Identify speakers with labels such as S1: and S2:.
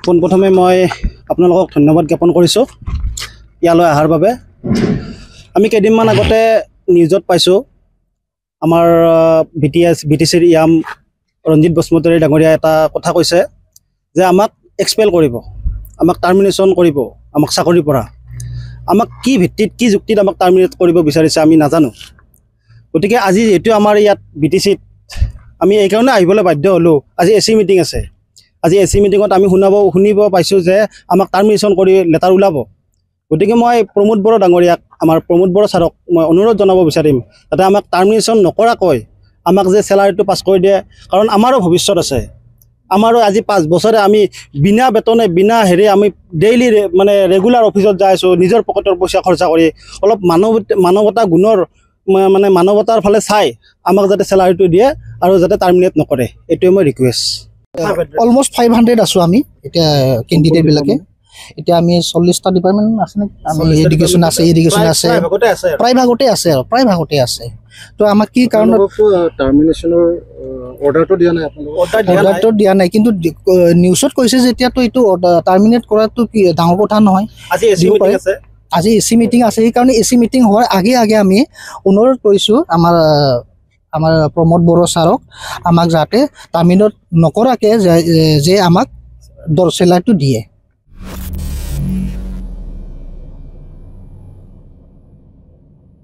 S1: পোনপ্ৰথমে মই আপোনালোকক ধন্যবাদ জ্ঞাপন কৰিছোঁ ইয়ালৈ অহাৰ বাবে। আমি কেইদিনমান আগতে নিউজত পাইছোঁ আমাৰ BTCৰ ইয়াম ৰঞ্জিত বসুমতাৰী ডাঙৰীয়া এটা কথা কৈছে যে আমাক এক্সপেল কৰিব, আমাক টাৰ্মিনেশ্যন কৰিব, আমাক চাকৰিৰ পৰা। আমাক কি ভিত্তিত কি যুক্তিত আমাক টাৰ্মিনেট কৰিব বিচাৰিছে আমি নাজানো। গতিকে আজি যিহেতু আমাৰ ইয়াত BTCত আমি এইকাৰণে আহিবলৈ বাধ্য হ'লোঁ, আজি AC মিটিং আছে। আজি AC মিটিঙত আমি শুনিব পাইছোঁ যে আমাক টাৰ্মিনেশ্যন কৰি লেটাৰ ওলাব। গতিকে মই প্ৰমোদ বড়ো ডাঙৰীয়াক, আমাৰ প্ৰমোদ বড়ো ছাৰক মই অনুৰোধ জনাব বিচাৰিম যাতে আমাক টাৰ্মিনেশ্যন নকৰাকৈ আমাক যে চেলাৰীটো পাছ কৰি দিয়ে, কাৰণ আমাৰো ভৱিষ্যত আছে। আমাৰো আজি 5 বছৰে আমি বিনা বেতনে বিনা আমি ডেইলি মানে ৰেগুলাৰ অফিচত যাই আছোঁ, নিজৰ পকেটৰ পইচা খৰচা কৰি। অলপ মানৱতা গুণৰ মানে মানৱতাৰ ফালে চাই আমাক যাতে চেলাৰীটো দিয়ে আৰু যাতে টাৰ্মিনেট নকৰে, এইটোৱে মই ৰিকুৱেষ্ট।
S2: অলমষ্ট 500 আছোঁ আমি এতিয়া কেণ্ডিডেটবিলাকে। এতিয়া আমি 40টা ডিপাৰ্টমেণ্ট আছে নেকি? আমি এডুকেশ্যন আছে, ইৰিগেশ্যন আছে, প্ৰায়ভাগতে আছে আৰু প্ৰায়ভাগতে আছে। তো আমাক কি কাৰণত
S3: টাৰ্মিনেশ্যনৰ অৰ্ডাৰটো দিয়া নাই?
S2: অৰ্ডাৰটো দিয়া নাই, কিন্তু নিউজত কৈছে যে এতিয়াতো এইটো টাৰ্মিনেট কৰাটো কি ডাঙৰ কথা নহয়। আজি AC মিটিং আছে, সেইকাৰণে AC মিটিং হোৱাৰ আগে আগে আমি অনুৰোধ কৰিছোঁ আমাৰ প্ৰমোদ বড়ো ছাৰক আমাক যাতে টাৰ্মিনেট নকৰাকৈ যে আমাক চেলাৰীটো দিয়ে।